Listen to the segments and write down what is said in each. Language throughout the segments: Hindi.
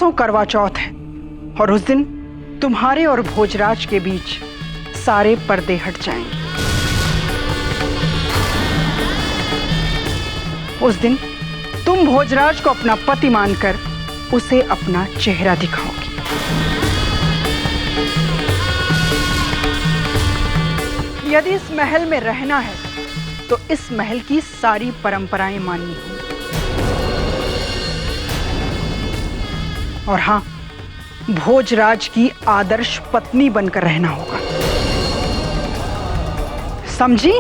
परसों करवा चौथ है और उस दिन तुम्हारे और भोजराज के बीच सारे पर्दे हट जाएंगे। उस दिन तुम भोजराज को अपना पति मानकर उसे अपना चेहरा दिखाओगी। यदि इस महल में रहना है तो इस महल की सारी परंपराएं माननी होंगी। और हाँ, भोजराज की आदर्श पत्नी बनकर रहना होगा, समझी?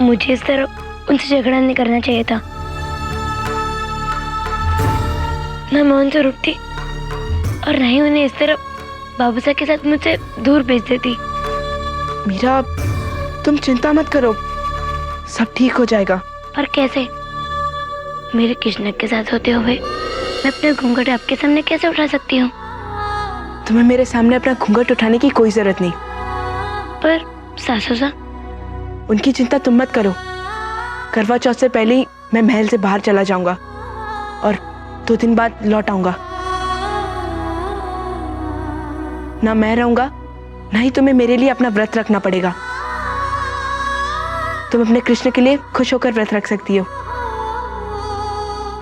मुझे इस तरह उनसे झगड़ा नहीं करना चाहिए था। ना मैं उनसे रुकती और ना ही उन्हें इस तरह बाबू साहब के साथ मुझसे दूर भेज देती। मीरा, तुम चिंता मत करो, सब ठीक हो जाएगा। पर कैसे? मेरे कृष्ण के साथ होते हुए मैं अपने घूंघट आपके सामने कैसे उठा सकती हूँ? तुम्हें मेरे सामने अपना घूंघट उठाने की कोई जरूरत नहीं। पर सासू सा, उनकी चिंता तुम मत करो। करवा चौथ से पहले ही मैं महल से बाहर चला जाऊंगा और 2 दिन बाद लौट आऊंगा। ना मैं रहूंगा, ना ही तुम्हें मेरे लिए अपना व्रत रखना पड़ेगा। तुम अपने कृष्ण के लिए खुश होकर व्रत रख सकती हो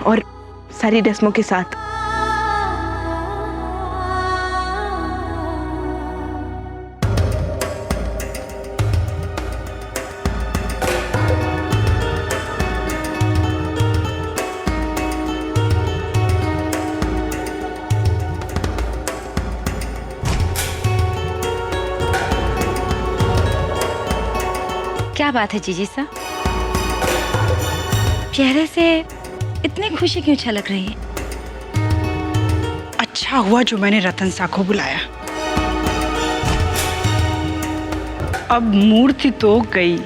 और सारी रस्मों के साथ। क्या बात है जीजी सा, चेहरे से इतनी खुशी क्यों छलक रही है? अच्छा हुआ जो मैंने रतन सा को बुलाया। अब मूर्ति तो गई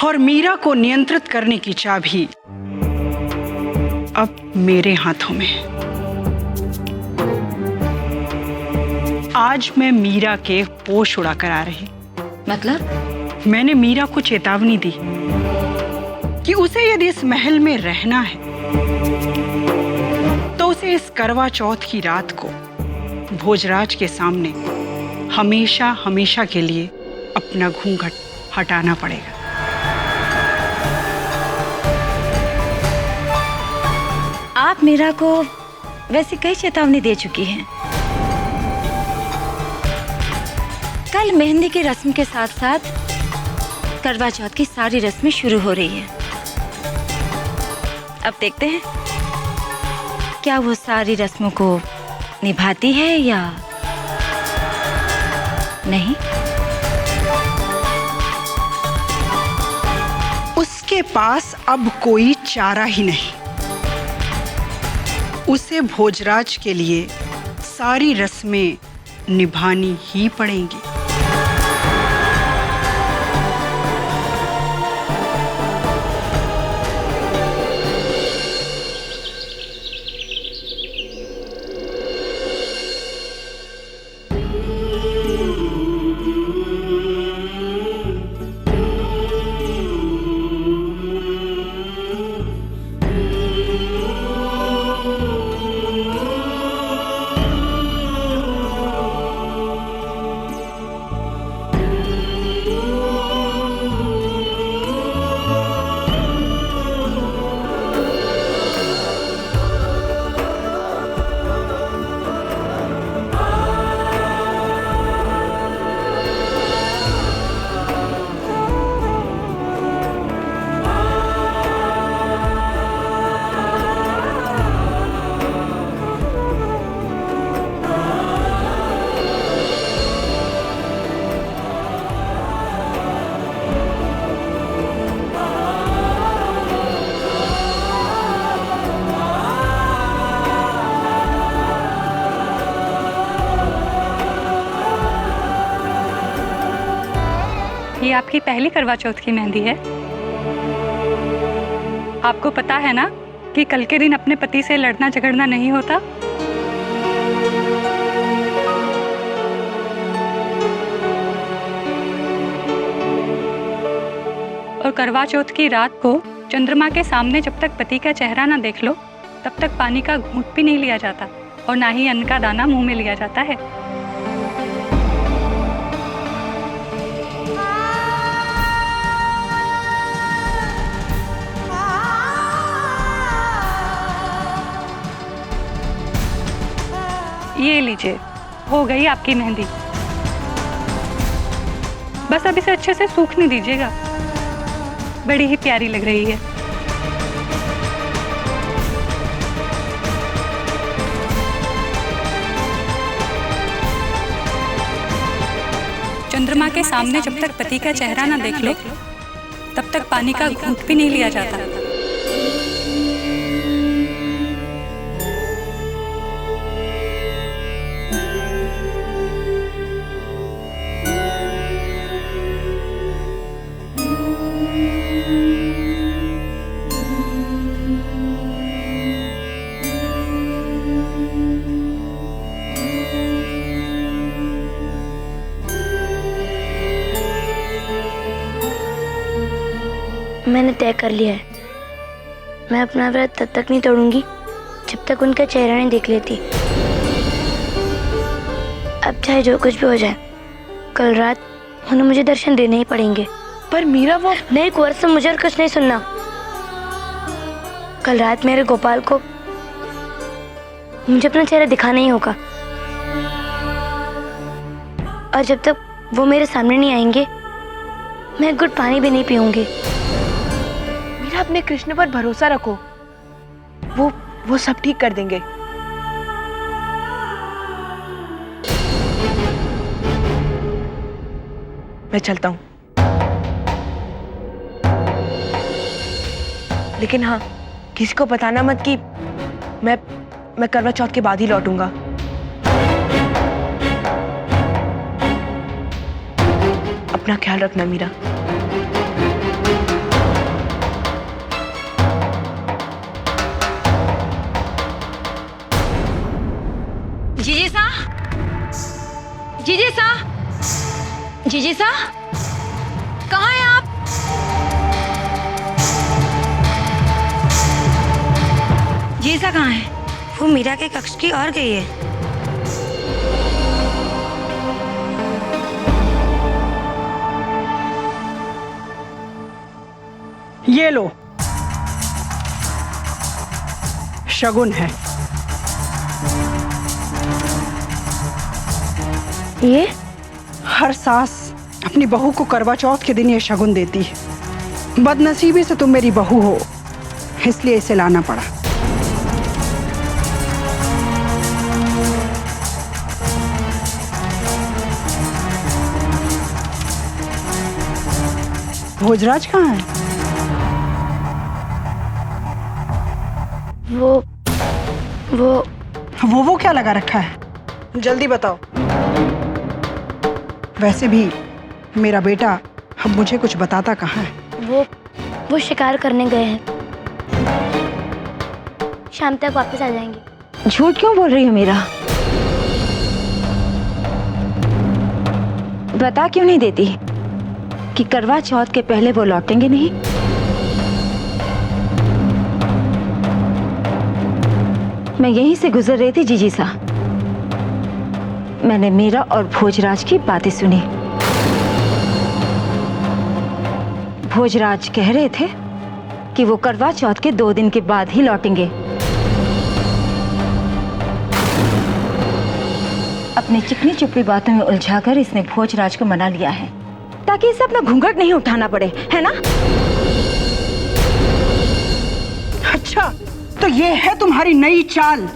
और मीरा को नियंत्रित करने की चाबी अब मेरे हाथों में है। आज मैं मीरा के होश उड़ाकर आ रही। मतलब? मैंने मीरा को चेतावनी दी कि उसे यदि इस महल में रहना है तो उसे इस करवा चौथ की रात को भोजराज के सामने हमेशा हमेशा के लिए अपना घूंघट हटाना पड़ेगा। आप मीरा को वैसे कई चेतावनी दे चुकी हैं। कल मेहंदी की रस्म के साथ साथ करवा चौथ की सारी रस्में शुरू हो रही है। अब देखते हैं क्या वो सारी रस्मों को निभाती है या नहीं। उसके पास अब कोई चारा ही नहीं। उसे भोजराज के लिए सारी रस्में निभानी ही पड़ेंगी। आपकी पहली करवा चौथ की मेहंदी है। आपको पता है ना कि कल के दिन अपने पति से लड़ना झगड़ना नहीं होता। और करवा चौथ की रात को चंद्रमा के सामने जब तक पति का चेहरा ना देख लो तब तक पानी का घूंट भी नहीं लिया जाता और ना ही अन्न का दाना मुंह में लिया जाता है। ये लीजिए, हो गई आपकी मेहंदी। बस अब इसे अच्छे से सूखने दीजिएगा। बड़ी ही प्यारी लग रही है। चंद्रमा के सामने जब तक पति का चेहरा ना देख लो तब तक पानी का घूंट भी नहीं लिया जाता। मैंने तय कर लिया है, मैं अपना व्रत तब तक नहीं तोड़ूंगी जब तक उनका चेहरा नहीं देख लेती। अब चाहे जो कुछ भी हो जाए, कल रात उन्हें मुझे दर्शन देने ही पड़ेंगे। पर मीरा वो नहीं कुंवर से मुझे कुछ नहीं सुनना। कल रात मेरे गोपाल को मुझे अपना चेहरा दिखाना ही होगा और जब तक वो मेरे सामने नहीं आएंगे मैं एक घुट पानी भी नहीं पीऊंगी। मीरा, अपने कृष्ण पर भरोसा रखो, वो सब ठीक कर देंगे। मैं चलता हूँ, लेकिन हाँ, किसी को बताना मत कि मैं करवा चौथ के बाद ही लौटूंगा। अपना ख्याल रखना मीरा। जीजी सा, जीजी सा, जीजी सा, कहाँ हैं आप? जीजी सा कहाँ है? वो मीरा के कक्ष की ओर गई है। ये लो, शगुन है। ये हर सास अपनी बहू को करवा चौथ के दिन ये शगुन देती है। बदनसीबी से तुम मेरी बहू हो, इसलिए इसे लाना पड़ा। भोजराज कहाँ है? वो क्या लगा रखा है? जल्दी बताओ। वैसे भी मेरा बेटा अब मुझे कुछ बताता कहाँ है। वो शिकार करने गए हैं, शाम तक वापस आ जाएंगे। झूठ क्यों बोल रही हो मीरा? बता क्यों नहीं देती कि करवा चौथ के पहले वो लौटेंगे नहीं? मैं यहीं से गुजर रही थी जीजी सा, मैंने मीरा और भोजराज की बातें सुनी। भोजराज कह रहे थे कि वो करवा चौथ के 2 दिन के बाद ही लौटेंगे। अपनी चिकनी चुपड़ी बातों में उलझाकर इसने भोजराज को मना लिया है ताकि इसे अपना घूंघट नहीं उठाना पड़े, है ना? अच्छा, तो ये है तुम्हारी नई चाल।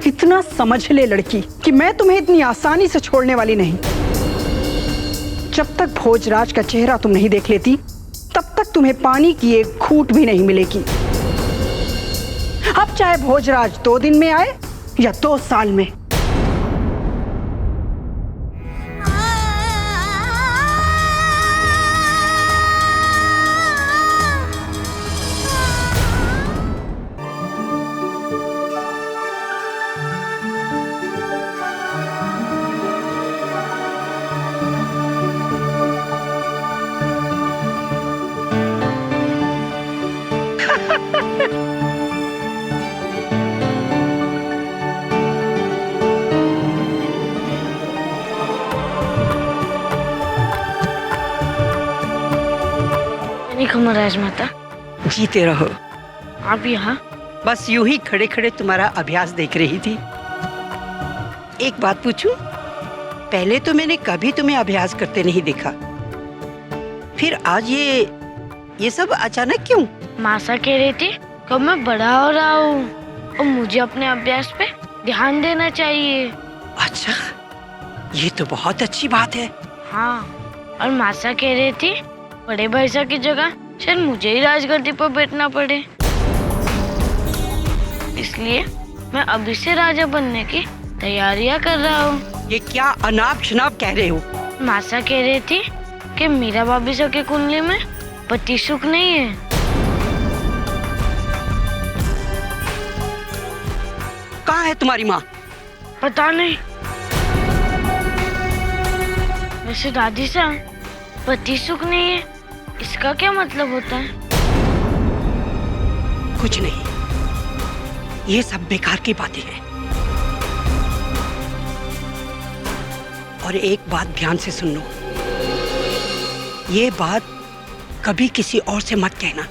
इतना समझ ले लड़की कि मैं तुम्हें इतनी आसानी से छोड़ने वाली नहीं। जब तक भोजराज का चेहरा तुम नहीं देख लेती तब तक तुम्हें पानी की एक घूंट भी नहीं मिलेगी। अब चाहे भोजराज 2 दिन में आए या 2 साल में। राजमाता। जीते रहो। आप यहाँ? बस यूं ही खड़े खड़े तुम्हारा अभ्यास देख रही थी। एक बात पूछूं? पहले तो मैंने कभी तुम्हें अभ्यास करते नहीं देखा, फिर आज ये सब अचानक क्यों? मासा कह रही थी कब मैं बड़ा हो रहा हूँ और मुझे अपने अभ्यास पे ध्यान देना चाहिए। अच्छा, ये तो बहुत अच्छी बात है। हाँ, और मासा कह रही थी बड़े भाई साहब की जगह शायद मुझे ही राजगद्दी पर बैठना पड़े, इसलिए मैं अभी से राजा बनने की तैयारियां कर रहा हूँ। ये क्या अनाप शनाप कह रहे हो? मासा कह रही थी कि मीरा भाभी साहब की कुंडली में पति सुख नहीं है। कहाँ है तुम्हारी माँ? पता नहीं। वैसे दादी साहब, पति सुख नहीं है इसका क्या मतलब होता है? कुछ नहीं, ये सब बेकार की बातें हैं। और एक बात ध्यान से सुन लो, ये बात कभी किसी और से मत कहना।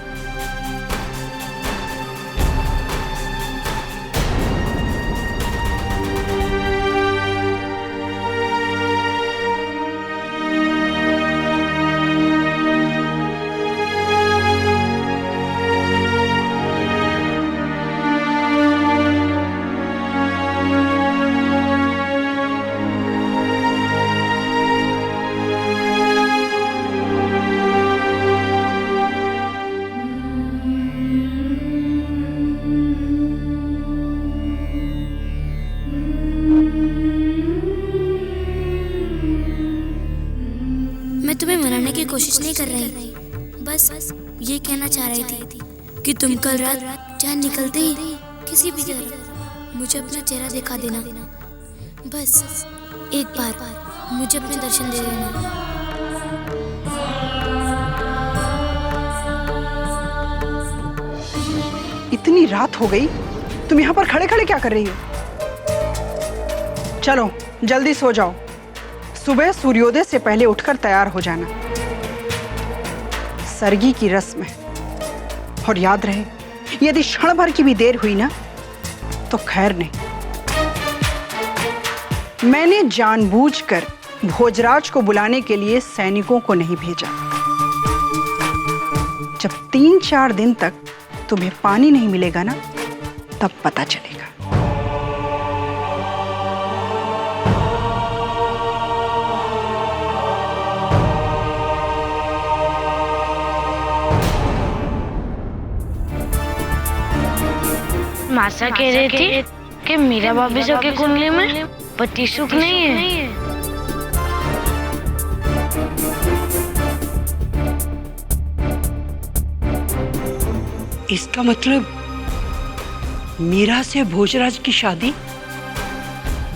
मैं तुम्हें मनाने की कोशिश नहीं कर रही, बस ये कहना चाह रही थी कि तुम कल रात चांद निकलते ही किसी भी तरह मुझे अपना चेहरा दिखा देना। बस एक बार मुझे अपने दर्शन दे देना। इतनी रात हो गई, तुम यहाँ पर खड़े खड़े क्या कर रही हो? चलो जल्दी सो जाओ, सुबह सूर्योदय से पहले उठकर तैयार हो जाना। सरगी की रस्म है, और याद रहे यदि क्षण भर की भी देर हुई ना तो खैर नहीं। मैंने जानबूझकर भोजराज को बुलाने के लिए सैनिकों को नहीं भेजा। जब 3-4 दिन तक तुम्हें पानी नहीं मिलेगा ना, तब पता चलेगा। मासा कह रही थी कि मीरा भाभी साहब की कुंडली में पति सुख नहीं है। इसका मतलब मीरा से भोजराज की शादी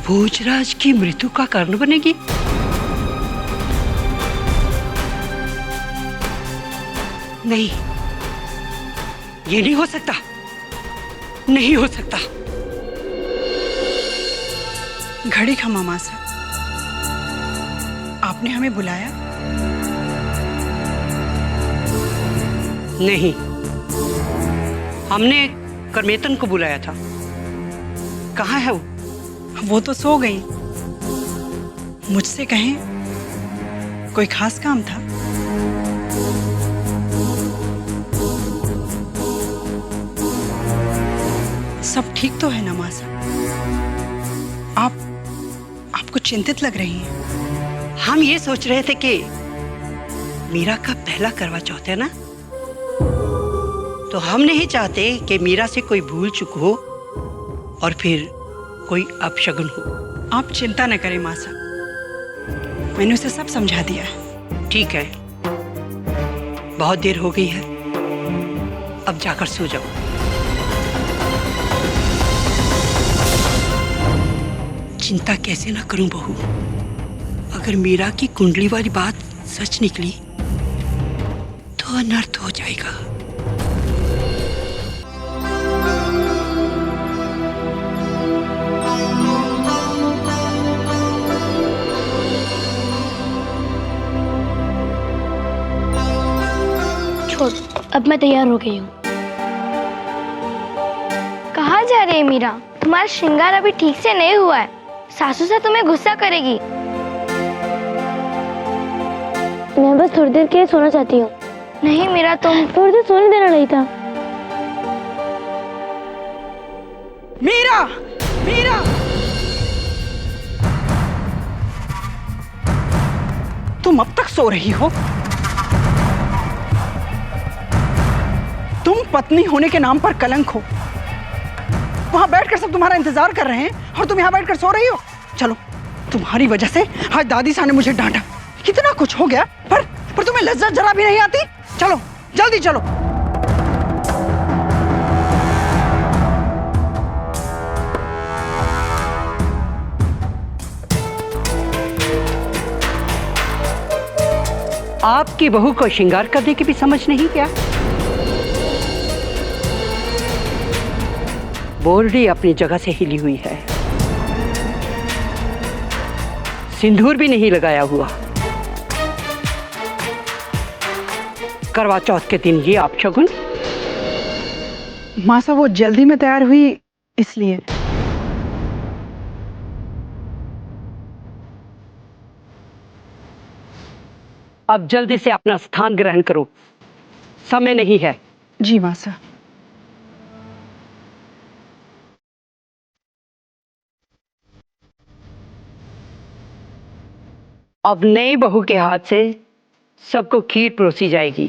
भोजराज की मृत्यु का कारण बनेगी। नहीं, ये नहीं हो सकता, नहीं हो सकता। घड़ी खमा मासा, आपने हमें बुलाया? नहीं, हमने करमेतन को बुलाया था। कहाँ है वो? वो तो सो गई। मुझसे कहें, कोई खास काम था? सब ठीक तो है ना मासा? आपको चिंतित लग रही हैं। हम ये सोच रहे थे कि मीरा का पहला करवा चौथ है ना, तो हम नहीं चाहते कि मीरा से कोई भूल चूक हो और फिर कोई अपशगुन हो। आप चिंता न करें मासा, मैंने उसे सब समझा दिया है। ठीक है, बहुत देर हो गई है, अब जाकर सो जाओ। चिंता कैसे ना करूं बहू, अगर मीरा की कुंडली वाली बात सच निकली तो अनर्थ हो जाएगा। छोड़ अब मैं तैयार हो गई हूँ। कहाँ जा रही है मीरा? तुम्हारा श्रृंगार अभी ठीक से नहीं हुआ है। सासू से तुम्हें गुस्सा करेगी। मैं बस थोड़ी देर के लिए सोना चाहती हूँ। नहीं मीरा, तुम थोड़ी देर सोने देना नहीं था। मीरा, मीरा, तुम अब तक सो रही हो? तुम पत्नी होने के नाम पर कलंक हो। वहां बैठकर सब तुम्हारा इंतजार कर रहे हैं और तुम यहाँ बैठकर सो रही हो। चलो, तुम्हारी वजह से आज दादी सा ने मुझे डांटा। कितना कुछ हो गया, पर तुम्हें लज्जत जरा भी नहीं आती। चलो, जल्दी चलो। आपकी बहू को श्रृंगार करने की भी समझ नहीं क्या? बोलड़ी अपनी जगह से हिली हुई है, सिंदूर भी नहीं लगाया हुआ। करवा चौथ के दिन ये आप शगुन। माँ साहब, वो जल्दी में तैयार हुई इसलिए। अब जल्दी से अपना स्थान ग्रहण करो, समय नहीं है। जी माँ साहब। अब नई बहू के हाथ से सबको खीर परोसी जाएगी।